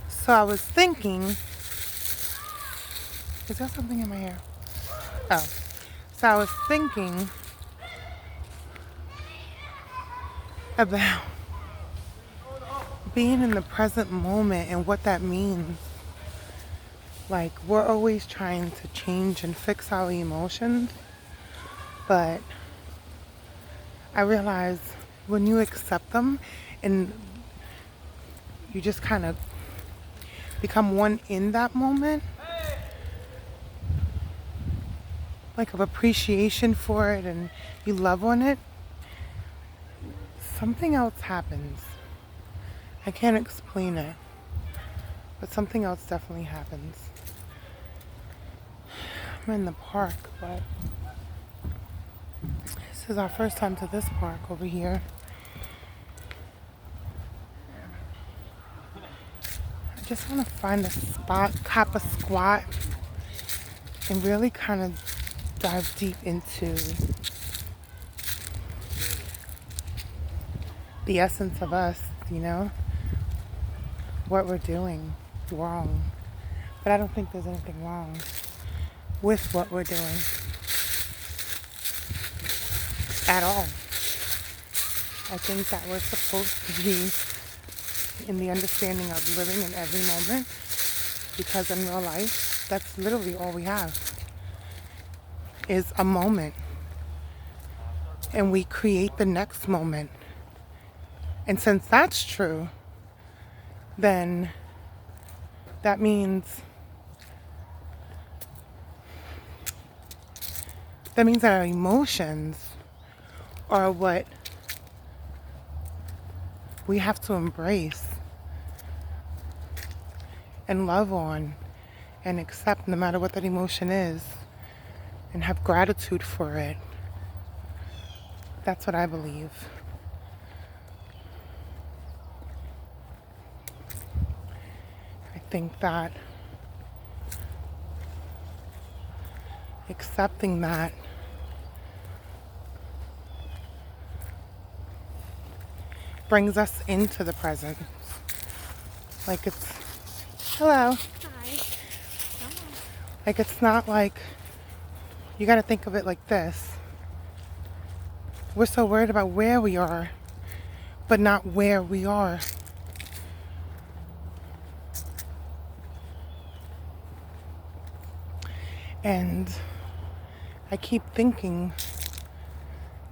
So I was thinking, is there something in my hair? Oh. So I was thinking about being in the present moment and what that means. Like, we're always trying to change and fix our emotions, but I realize when you accept them and you just kind of become one in that moment, like of appreciation for it, and you love on it, something else happens. I can't explain it, but something else definitely happens. I'm in the park, but this is our first time to this park over here. I just want to find a spot, cop a squat, and really kind of dive deep into the essence of us, you know, what we're doing wrong. But I don't think there's anything wrong with what we're doing at all. I think that we're supposed to be in the understanding of living in every moment, because in real life, that's literally all we have is a moment. And we create the next moment. And since that's true, then that means that our emotions are what we have to embrace and love on and accept, no matter what that emotion is, and have gratitude for it. That's what I believe. I think that accepting that brings us into the present. Like it's, hello. Hi. Like it's not like, you gotta think of it like this. We're so worried about where we are, but not where we are. And I keep thinking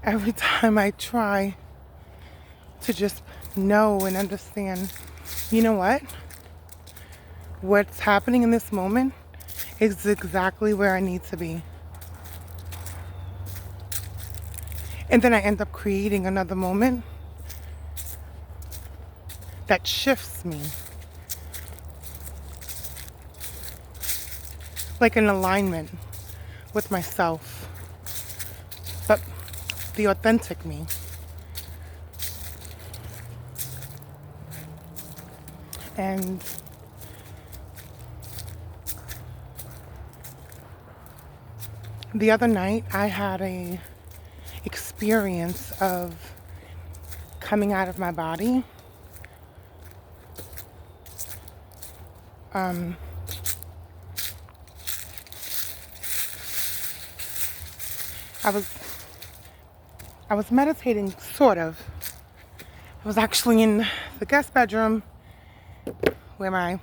every time I try to just know and understand, you know what? What's happening in this moment is exactly where I need to be. And then I end up creating another moment that shifts me. Like an alignment with myself, but the authentic me. And the other night I had a experience of coming out of my body. I was meditating, sort of. I was actually in the guest bedroom where my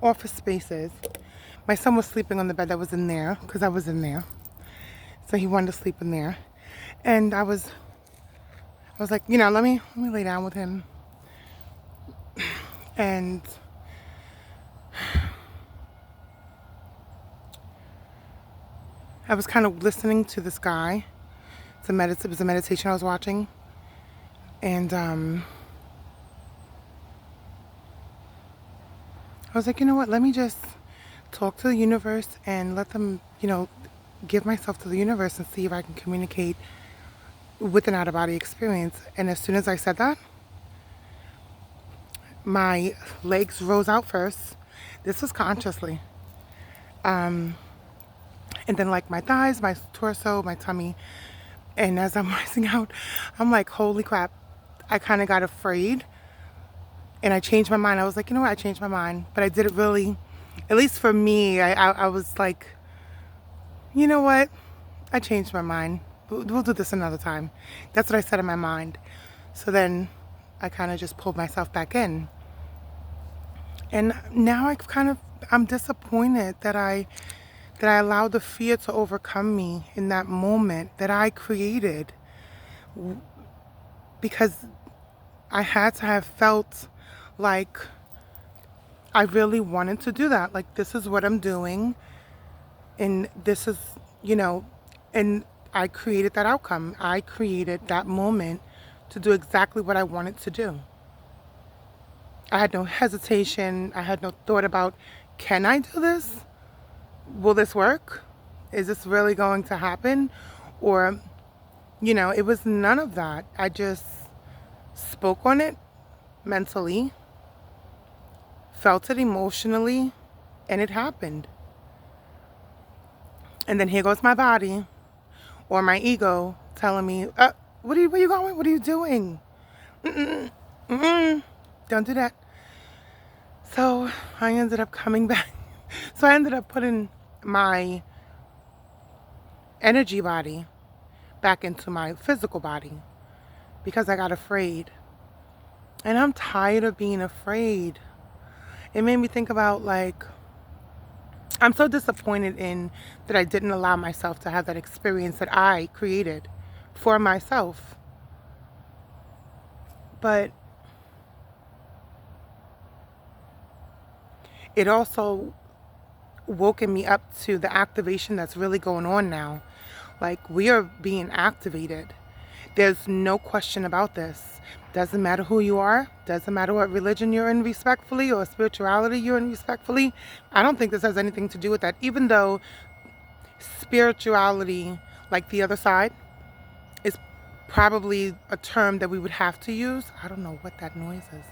office space is. My son was sleeping on the bed that was in there because I was in there. So he wanted to sleep in there. And I was like, you know, let me lay down with him. And I was kind of listening to this guy. It was a meditation I was watching. And I was like, you know what, let me just talk to the universe and let them, you know, give myself to the universe and see if I can communicate with an out-of-body experience. And as soon as I said that, my legs rose out first. This was consciously. And then like my thighs, my torso, my tummy. And as I'm rising out, I'm like, holy crap. I kind of got afraid and I changed my mind. I was like, you know what? I changed my mind. But I did it really, at least for me, I was like, you know what? I changed my mind. We'll do this another time. That's what I said in my mind. So then I kind of just pulled myself back in. And now I'm disappointed that I allowed the fear to overcome me in that moment that I created, because I had to have felt like I really wanted to do that. Like, this is what I'm doing, and this is, and I created that outcome. I created that moment to do exactly what I wanted to do. I had no hesitation. I had no thought about, can I do this? Will this work? Is this really going to happen? Or, it was none of that. I just spoke on it mentally, felt it emotionally, and it happened. And then here goes my body or my ego telling me, where are you going? What are you doing? Don't do that. So I ended up coming back. So I ended up putting my energy body back into my physical body because I got afraid. And I'm tired of being afraid. It made me think about, like, I'm so disappointed in that I didn't allow myself to have that experience that I created for myself. But it also woken me up to the activation that's really going on now. Like, we are being activated. There's no question about this. Doesn't matter who you are. Doesn't matter what religion you're in respectfully or spirituality you're in respectfully. I don't think this has anything to do with that. Even though spirituality, like the other side, is probably a term that we would have to use. I don't know what that noise is.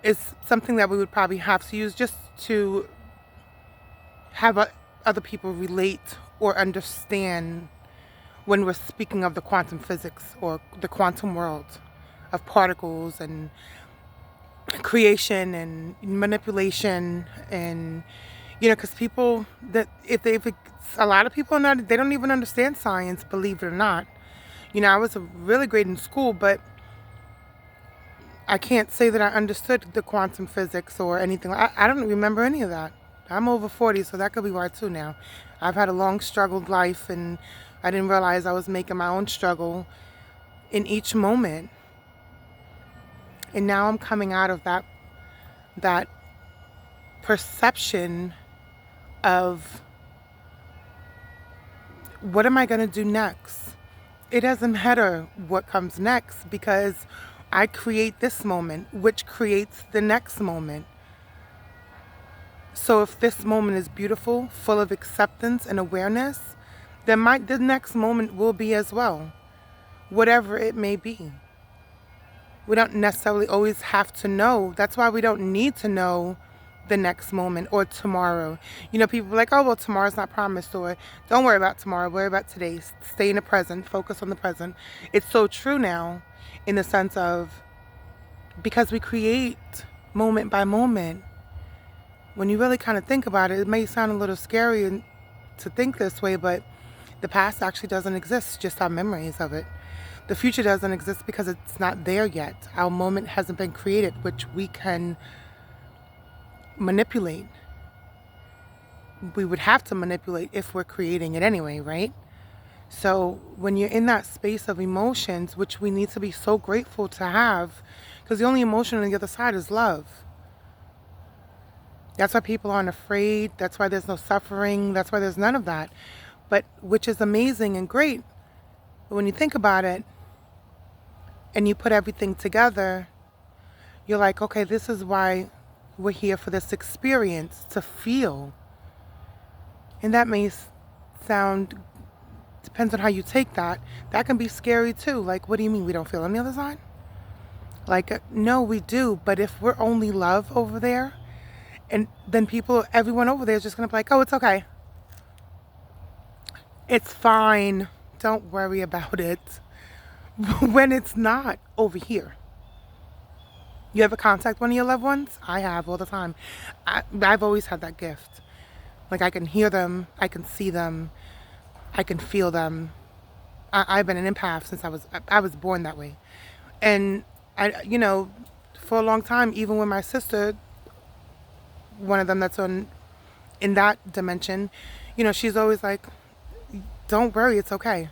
It's something that we would probably have to use just to have other people relate or understand when we're speaking of the quantum physics or the quantum world of particles and creation and manipulation. And because people that if it's a lot of people they don't even understand science, believe it or not. I was really great in school, but I can't say that I understood the quantum physics or anything. I don't remember any of that. I'm over 40, so that could be why too now. I've had a long struggled life, and I didn't realize I was making my own struggle in each moment. And now I'm coming out of that perception of, what am I going to do next? It doesn't matter what comes next, because I create this moment, which creates the next moment. So if this moment is beautiful, full of acceptance and awareness, then the next moment will be as well, whatever it may be. We don't necessarily always have to know. That's why we don't need to know the next moment or tomorrow. People are like, oh, well, tomorrow's not promised, or don't worry about tomorrow, worry about today. Stay in the present, focus on the present. It's so true now, in the sense of, because we create moment by moment. When you really kind of think about it, it may sound a little scary to think this way, but the past actually doesn't exist, just our memories of it. The future doesn't exist because it's not there yet. Our moment hasn't been created, which we can manipulate. We would have to manipulate if we're creating it anyway, right? So when you're in that space of emotions, which we need to be so grateful to have, because the only emotion on the other side is love. That's why people aren't afraid. That's why there's no suffering. That's why there's none of that. But which is amazing and great. But when you think about it and you put everything together, you're like, okay, this is why we're here, for this experience, to feel. And that may sound, depends on how you take that. That can be scary too. Like, what do you mean we don't feel on the other side? Like, no, we do. But if we're only love over there, and then everyone over there is just going to be like, oh, it's okay. It's fine don't worry about it when it's not over here. You ever contact one of your loved ones? I have all the time. I've always had that gift. Like, I can hear them, I can see them, I can feel them. I've been an empath since I was born that way. And for a long time, even with my sister, one of them that's in that dimension, she's always like, don't worry, it's okay.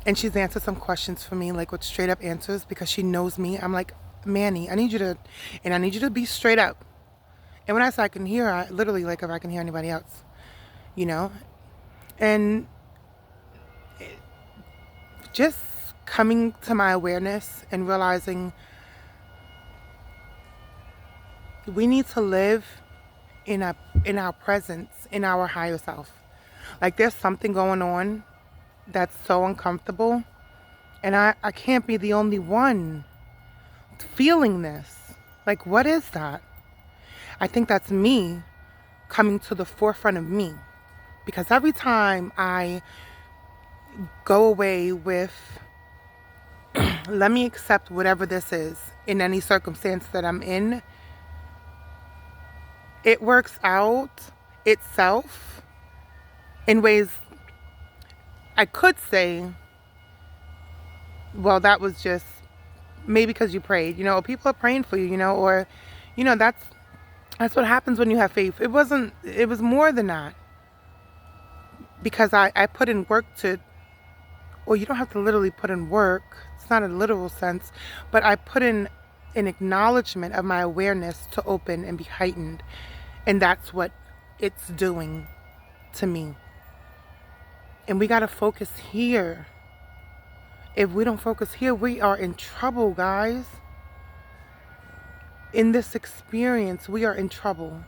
And she's answered some questions for me, like with straight up answers, because she knows me. I'm like, Manny, I need you to be straight up. And when I say I can hear, I literally, like, if I can hear anybody else, and just coming to my awareness and realizing we need to live in our presence, in our higher self. Like, there's something going on that's so uncomfortable, and I can't be the only one feeling this. Like, what is that? I think that's me coming to the forefront of me, because every time I go away with let me accept whatever this is in any circumstance that I'm in, it works out itself in ways I could say, well, that was just maybe because you prayed, people are praying for you, or, that's what happens when you have faith. It was more than that. Because I put in work or you don't have to literally put in work. It's not a literal sense, but I put in an acknowledgement of my awareness to open and be heightened. And that's what it's doing to me. And we got to focus here. If we don't focus here, we are in trouble, guys. In this experience, we are in trouble.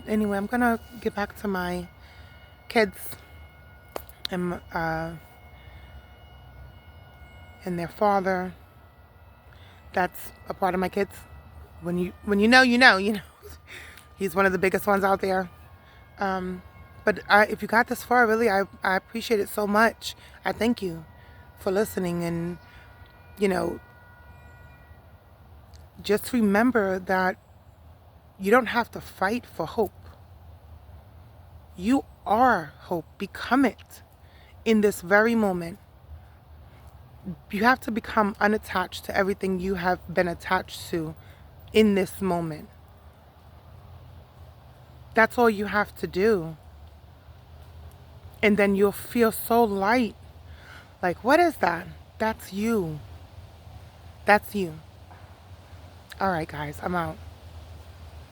Anyway, I'm going to get back to my kids and their father. That's a part of my kids. When you know. He's one of the biggest ones out there. But if you got this far, really, I appreciate it so much. I thank you for listening. And, just remember that you don't have to fight for hope. You are hope. Become it in this very moment. You have to become unattached to everything you have been attached to in this moment. That's all you have to do. And then you'll feel so light. Like, what is that? That's you. That's you. All right, guys, I'm out.